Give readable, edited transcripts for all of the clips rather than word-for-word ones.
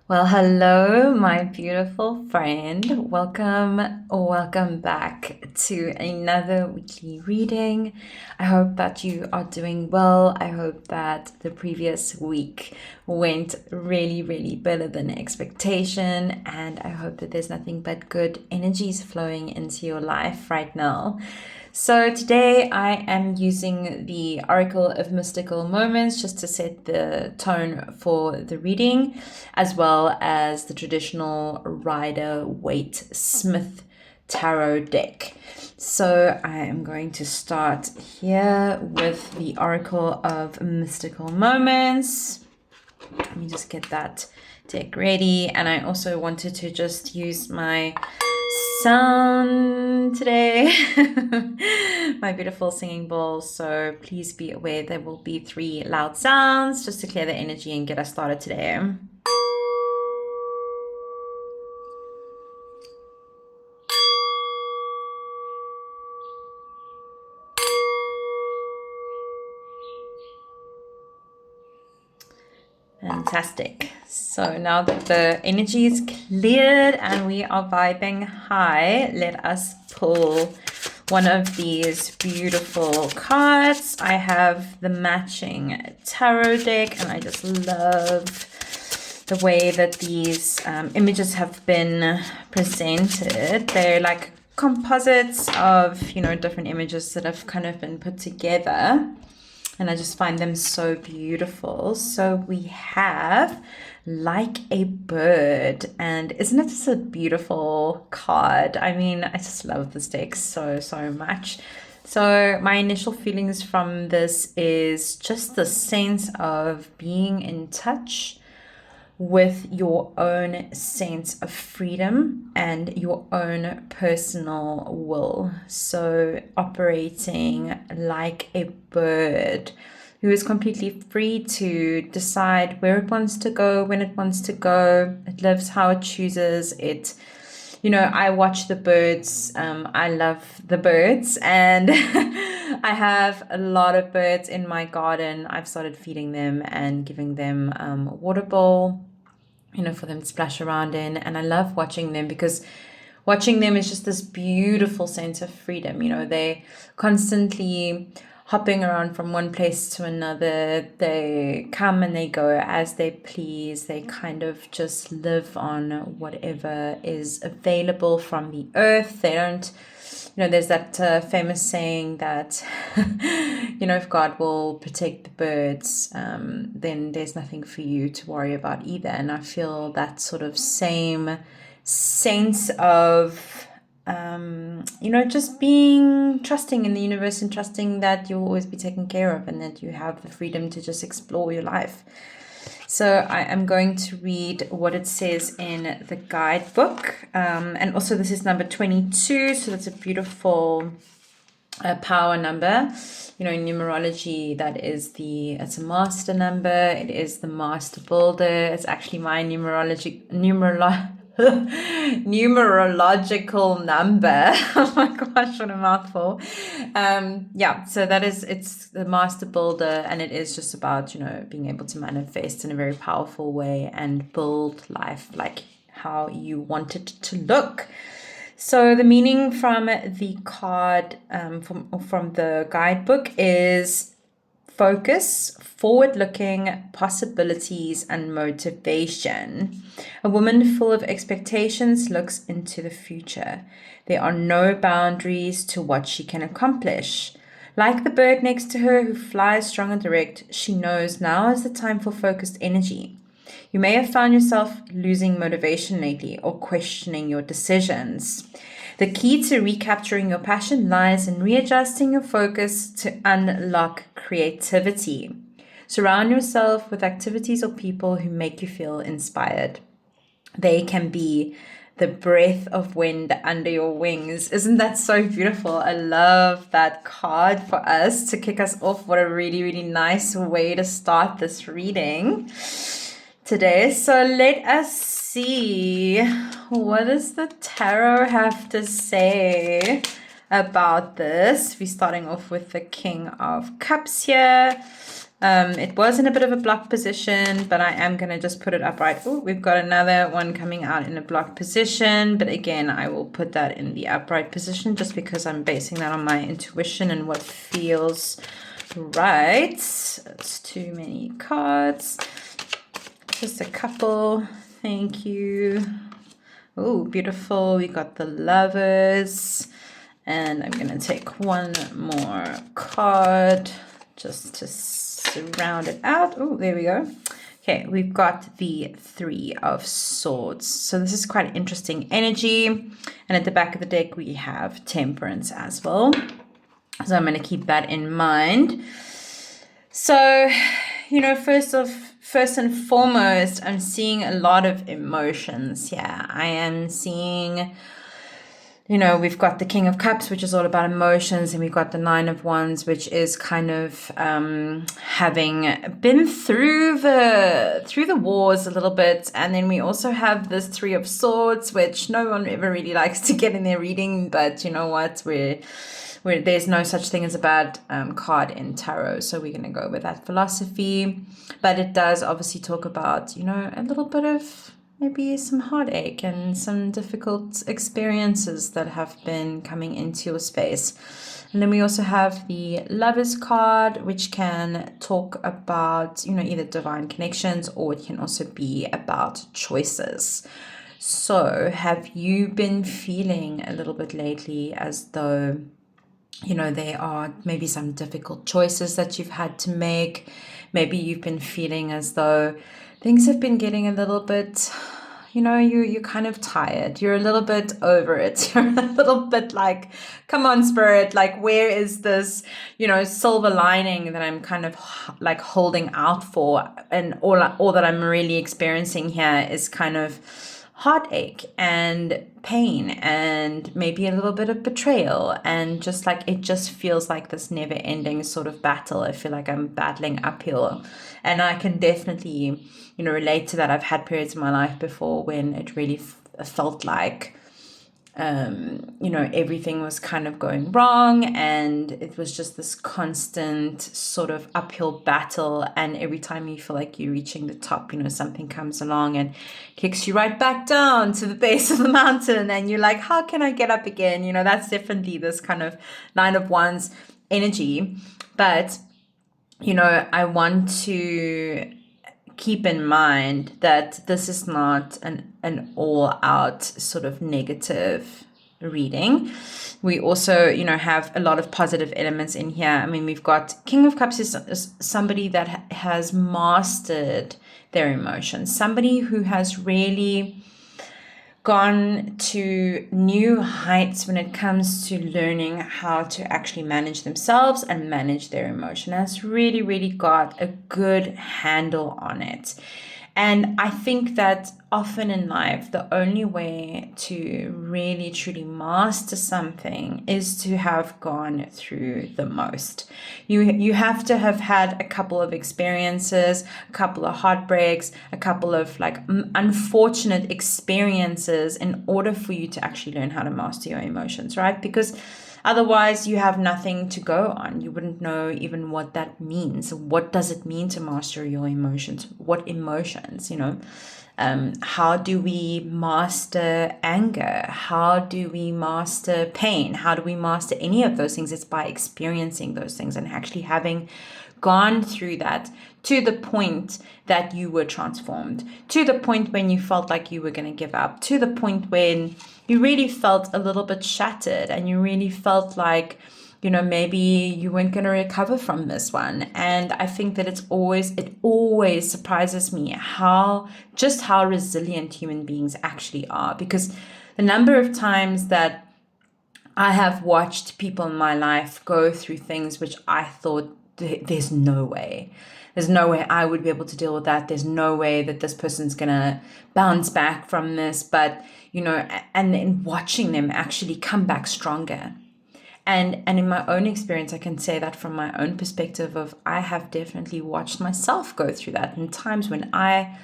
Well, hello, my beautiful friend. Welcome back to another weekly reading. I hope that you are doing well. I hope that the previous week went really better than expectation. And I hope that there's nothing but good energies flowing into your life right now. So today I am using the Oracle of Mystical Moments just to set the tone for the reading, as well as the traditional Rider-Waite-Smith tarot deck. So I am going to start here with the Oracle of Mystical Moments. Let me just get that deck ready. And I also wanted to just use my sound today, my beautiful singing bowl. So please be aware there will be 3 loud sounds just to clear the energy and get us started today. Fantastic. So now that the energy is cleared and we are vibing high, let us pull one of these beautiful cards. I have the matching tarot deck, and I just love the way that these images have been presented. They're like composites of, different images that have kind of been put together. And I just find them so beautiful. So we have Like a Bird. And isn't it just a beautiful card? I mean, I just love this deck so much. So my initial feelings from this is just the sense of being in touch with your own sense of freedom and your own personal will. So operating like a bird who is completely free to decide where it wants to go, when it wants to go. It lives how it chooses. I watch the birds. I love the birds, and I have a lot of birds in my garden. I've started feeding them and giving them a water bowl, for them to splash around in. And I love watching them because watching them is just this beautiful sense of freedom. They constantly hopping around from one place to another. They come and they go as they please. They kind of just live on whatever is available from the earth. They don't, there's that famous saying that, if God will protect the birds, then there's nothing for you to worry about either. And I feel that sort of same sense of, just being trusting in the universe and trusting that you'll always be taken care of and that you have the freedom to just explore your life. So I am going to read what it says in the guidebook. And also this is number 22. So that's a beautiful power number. In numerology, it's a master number. It is the master builder. It's actually my numerological number. Oh my gosh, what a mouthful. So it's the master builder, and it is just about, being able to manifest in a very powerful way and build life like how you want it to look. So the meaning from the card, from the guidebook, is focus, forward-looking, possibilities, and motivation. A woman full of expectations looks into the future. There are no boundaries to what she can accomplish. Like the bird next to her who flies strong and direct, she knows now is the time for focused energy. You may have found yourself losing motivation lately or questioning your decisions. The key to recapturing your passion lies in readjusting your focus to unlock creativity. Surround yourself with activities or people who make you feel inspired. They can be the breath of wind under your wings. Isn't that so beautiful? I love that card for us to kick us off. What a really nice way to start this reading today. So let us see, what does the tarot have to say about this? We're starting off with the King of Cups here. It was in a bit of a block position, but I am going to just put it upright. Oh, we've got another one coming out in a block position, but again, I will put that in the upright position just because I'm basing that on my intuition and what feels right. It's too many cards. Just a couple. Thank you. Oh, beautiful. We got the Lovers. And I'm going to take one more card just to round it out. Oh, there we go. Okay, we've got the Three of Swords. So this is quite interesting energy. And at the back of the deck, we have Temperance as well. So I'm going to keep that in mind. So, you know, first and foremost, I'm seeing a lot of emotions. Yeah, I am seeing, you know, we've got the King of Cups, which is all about emotions, and we've got the Nine of Wands, which is kind of having been through the wars a little bit. And then we also have this Three of Swords, which no one ever really likes to get in their reading, but you know what, where there's no such thing as a bad card in tarot, so we're going to go with that philosophy. But it does obviously talk about, you know, a little bit of maybe some heartache and some difficult experiences that have been coming into your space. And then we also have the Lovers card, which can talk about, you know, either divine connections, or it can also be about choices. So have you been feeling a little bit lately as though, you know, there are maybe some difficult choices that you've had to make? Maybe you've been feeling as though things have been getting a little bit, you know, you're kind of tired. You're a little bit over it. You're a little bit like, come on, Spirit, like, where is this, you know, silver lining that I'm kind of like holding out for? And all that I'm really experiencing here is kind of heartache and pain and maybe a little bit of betrayal, and just like it just feels like this never ending sort of battle. I feel like I'm battling uphill, and I can definitely, you know, relate to that. I've had periods in my life before when it really felt like you know, everything was kind of going wrong, and it was just this constant sort of uphill battle. And every time you feel like you're reaching the top, you know, something comes along and kicks you right back down to the base of the mountain, and you're like, how can I get up again? You know, that's definitely this kind of Nine of Wands energy. But, you know, I want to keep in mind that this is not an all-out sort of negative reading. We also, you know, have a lot of positive elements in here. I mean, we've got King of Cups is somebody that has mastered their emotions, somebody who has really gone to new heights when it comes to learning how to actually manage themselves and manage their emotion, has really, really got a good handle on it. And I think that often in life, the only way to really truly master something is to have gone through the most. You have to have had a couple of experiences, a couple of heartbreaks, a couple of like unfortunate experiences in order for you to actually learn how to master your emotions, right? Because otherwise, you have nothing to go on. You wouldn't know even what that means. What does it mean to master your emotions? What emotions, you know? How do we master anger? How do we master pain? How do we master any of those things? It's by experiencing those things and actually having gone through that to the point that you were transformed, to the point when you felt like you were going to give up, to the point when you really felt a little bit shattered and you really felt like, you know, maybe you weren't going to recover from this one. And I think that it always surprises me how resilient human beings actually are, because the number of times that I have watched people in my life go through things which I thought, there's no way I would be able to deal with that. There's no way that this person's gonna bounce back from this. But, you know, and then watching them actually come back stronger. And in my own experience, I can say that from my own perspective of, I have definitely watched myself go through that in times when I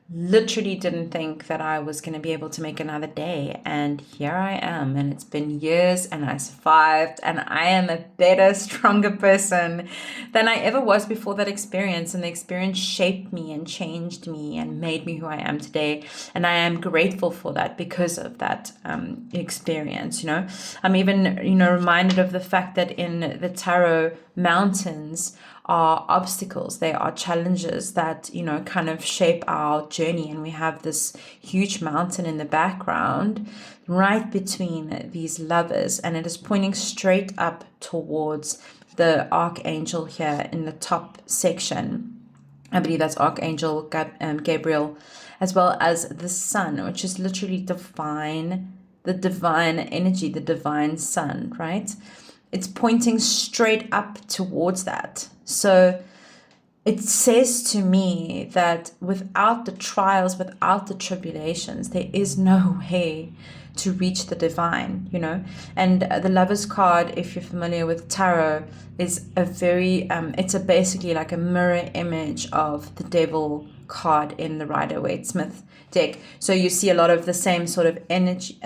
literally didn't think that I was going to be able to make another day. And here I am. And it's been years and I survived. And I am a better, stronger person than I ever was before that experience. And the experience shaped me and changed me and made me who I am today. And I am grateful for that because of that experience. I'm even, reminded of the fact that in the tarot, mountains are obstacles, they are challenges that kind of shape our journey. And we have this huge mountain in the background right between these lovers, and it is pointing straight up towards the archangel here in the top section. I believe that's Archangel Gabriel, as well as the sun, which is literally divine, the divine energy, the divine sun, right? It's pointing straight up towards that. So it says to me that without the trials, without the tribulations, there is no way to reach the divine, And the Lover's card, if you're familiar with tarot, is a very, it's basically like a mirror image of the Devil card in the Rider-Waite-Smith deck. So you see a lot of the same sort of energy,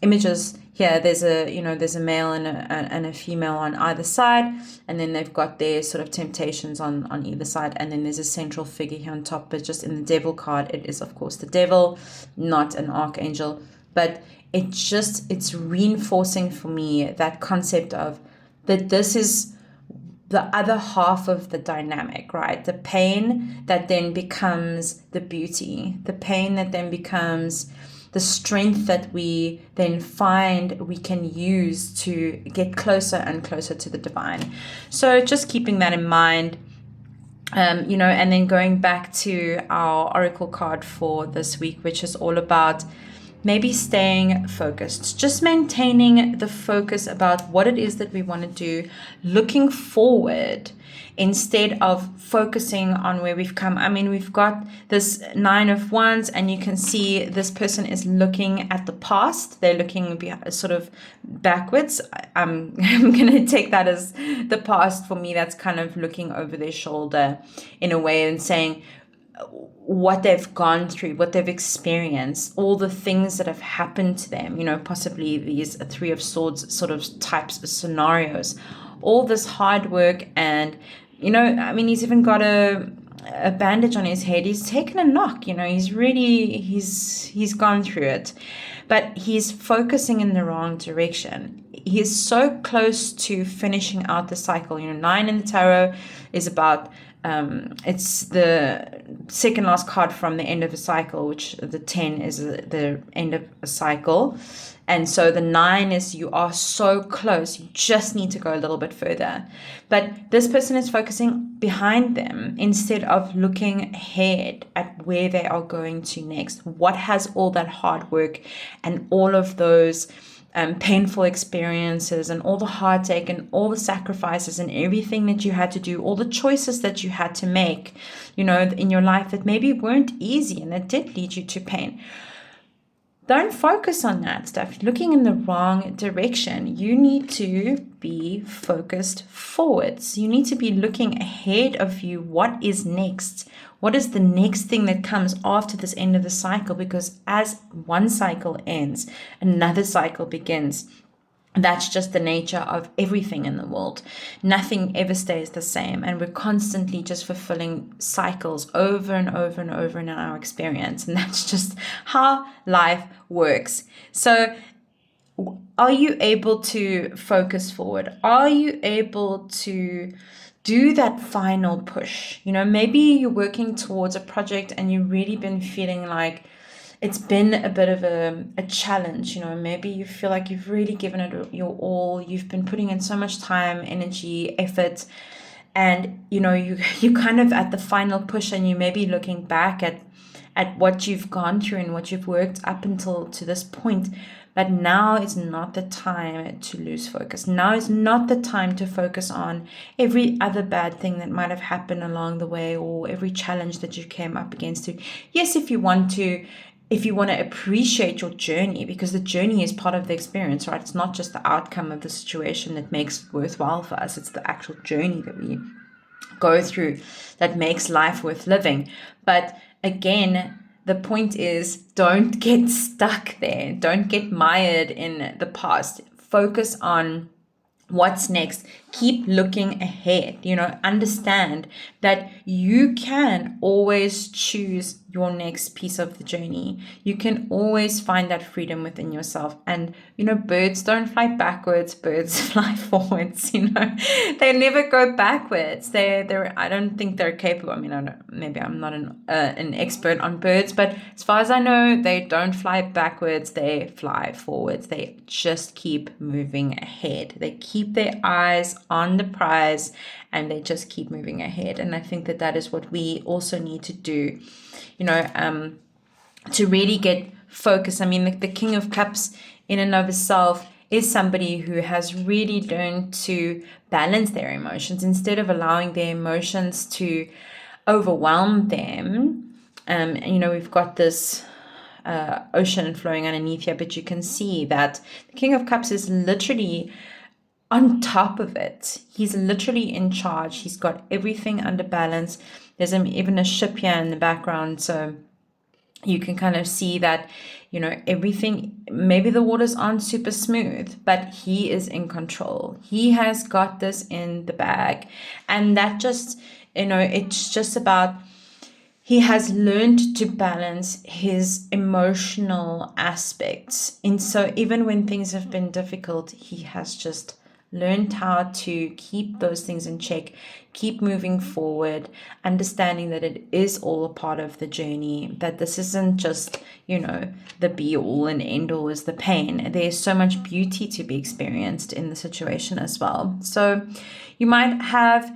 images here. There's a male and a female on either side, and then they've got their sort of temptations on either side, and then there's a central figure here on top. But just in the Devil card, it is of course the Devil, not an archangel. But it's reinforcing for me that concept of that this is the other half of the dynamic, right? The pain that then becomes the beauty, the pain that then becomes the strength that we then find we can use to get closer and closer to the divine. So just keeping that in mind, and then going back to our oracle card for this week, which is all about maybe staying focused, just maintaining the focus about what it is that we want to do, looking forward instead of focusing on where we've come. I mean, we've got this 9 of Wands, and you can see this person is looking at the past. They're looking sort of backwards. I'm going to take that as the past. For me, that's kind of looking over their shoulder in a way and saying, what they've gone through, what they've experienced, all the things that have happened to them, possibly these 3 of Swords sort of types of scenarios, all this hard work. And, he's even got a bandage on his head. He's taken a knock, he's gone through it, but he's focusing in the wrong direction. He is so close to finishing out the cycle. 9 in the tarot is about it's the second last card from the end of a cycle, which the 10 is the end of a cycle. And so the 9 is you are so close, you just need to go a little bit further. But this person is focusing behind them instead of looking ahead at where they are going to next. What has all that hard work and all of those painful experiences and all the heartache and all the sacrifices and everything that you had to do, all the choices that you had to make, in your life that maybe weren't easy and that did lead you to pain. Don't focus on that stuff. Looking in the wrong direction. You need to be focused forwards. You need to be looking ahead of you. What is next? What is the next thing that comes after this end of the cycle? Because as one cycle ends, another cycle begins. That's just the nature of everything in the world. Nothing ever stays the same. And we're constantly just fulfilling cycles over and over and over in our experience. And that's just how life works. So are you able to focus forward? Are you able to do that final push? Maybe you're working towards a project and you've really been feeling like it's been a bit of a challenge. Maybe you feel like you've really given it your all. You've been putting in so much time, energy, effort, and you kind of at the final push, and you may be looking back at what you've gone through and what you've worked up until to this point. But now is not the time to lose focus. Now is not the time to focus on every other bad thing that might have happened along the way, or every challenge that you came up against. Yes, if you want to appreciate your journey, because the journey is part of the experience, right? It's not just the outcome of the situation that makes it worthwhile for us. It's the actual journey that we go through that makes life worth living. But again, the point is, don't get stuck there. Don't get mired in the past. Focus on what's next. Keep looking ahead. Understand that you can always choose your next piece of the journey. You can always find that freedom within yourself. And birds don't fly backwards, birds fly forwards. They never go backwards. I don't think they're capable. Maybe I'm not an expert on birds, but as far as I know, they don't fly backwards, they fly forwards. They just keep moving ahead. They keep their eyes on the prize, and they just keep moving ahead. And I think that is what we also need to do, to really get focused. The King of Cups in and of itself is somebody who has really learned to balance their emotions instead of allowing their emotions to overwhelm them. We've got this ocean flowing underneath here, but you can see that the King of Cups is literally on top of it. He's literally in charge. He's got everything under balance. There's even a ship here in the background, so you can kind of see that, everything, maybe the waters aren't super smooth, but he is in control. He has got this in the bag. And that just, it's just about, he has learned to balance his emotional aspects. And so even when things have been difficult, he has just learned how to keep those things in check, keep moving forward, understanding that it is all a part of the journey, that this isn't just, the be all and end all is the pain. There's so much beauty to be experienced in the situation as well. So you might have,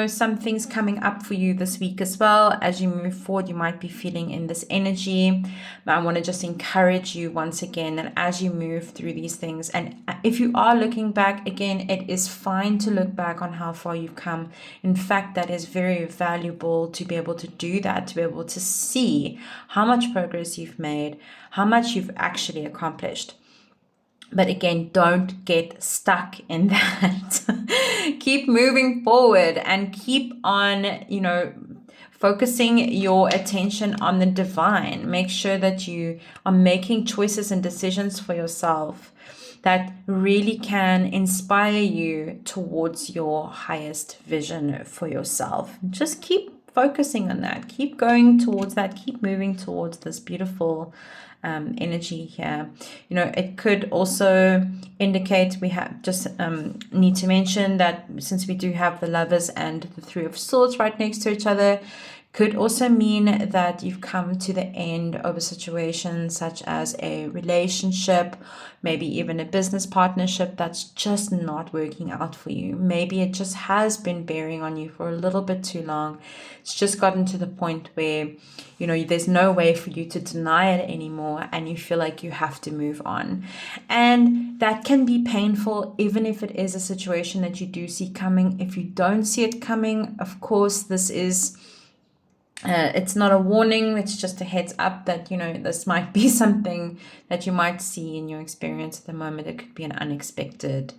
some things coming up for you this week as well. As you move forward, you might be feeling in this energy. I want to just encourage you once again that as you move through these things, and if you are looking back, again, it is fine to look back on how far you've come. In fact, that is very valuable to be able to do that, to be able to see how much progress you've made, how much you've actually accomplished. But again, don't get stuck in that. Keep moving forward and keep on, focusing your attention on the divine. Make sure that you are making choices and decisions for yourself that really can inspire you towards your highest vision for yourself. Just keep focusing on that. Keep going towards that. Keep moving towards this beautiful energy here. It could also indicate, we have just need to mention that since we do have the Lovers and the Three of Swords right next to each other, could also mean that you've come to the end of a situation such as a relationship, maybe even a business partnership that's just not working out for you. Maybe it just has been bearing on you for a little bit too long. It's just gotten to the point where, there's no way for you to deny it anymore, and you feel like you have to move on. And that can be painful, even if it is a situation that you do see coming. If you don't see it coming, of course, this is... it's not a warning, it's just a heads up that, this might be something that you might see in your experience at the moment. It could be an unexpected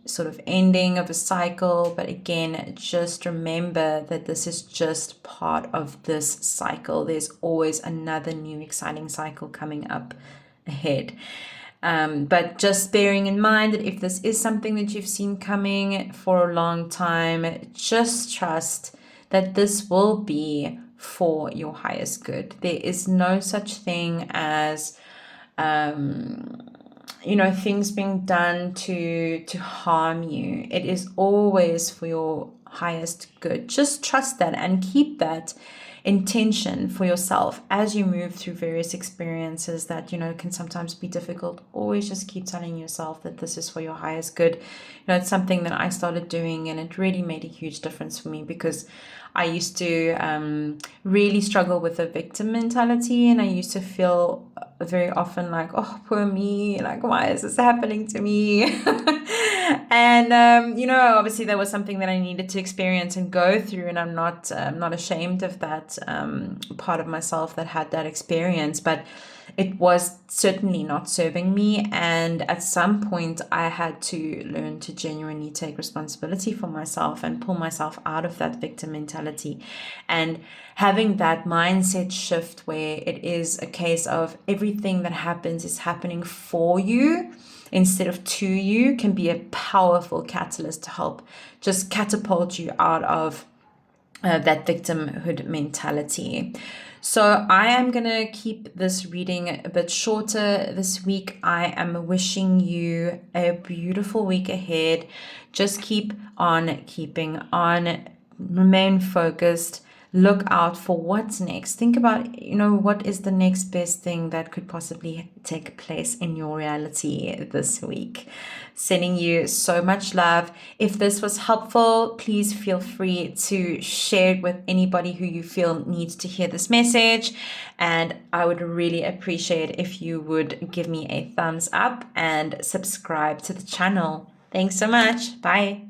sort of ending of a cycle. But again, just remember that this is just part of this cycle. There's always another new exciting cycle coming up ahead. But just bearing in mind that if this is something that you've seen coming for a long time, just trust that this will be for your highest good. There is no such thing as, things being done to harm you. It is always for your highest good. Just trust that and keep that intention for yourself as you move through various experiences that, can sometimes be difficult. Always just keep telling yourself that this is for your highest good. It's something that I started doing, and it really made a huge difference for me, because I used to really struggle with a victim mentality, and I used to feel very often like, oh, poor me, like, why is this happening to me? And obviously that was something that I needed to experience and go through, and I'm not ashamed of that part of myself that had that experience. But it was certainly not serving me. And at some point, I had to learn to genuinely take responsibility for myself and pull myself out of that victim mentality. And having that mindset shift where it is a case of everything that happens is happening for you instead of to you can be a powerful catalyst to help just catapult you out of that victimhood mentality. So I am going to keep this reading a bit shorter this week. I am wishing you a beautiful week ahead. Just keep on keeping on. Remain focused. Look out for what's next. Think about, what is the next best thing that could possibly take place in your reality this week. Sending you so much love. If this was helpful, please feel free to share it with anybody who you feel needs to hear this message. And I would really appreciate if you would give me a thumbs up and subscribe to the channel. Thanks so much. Bye.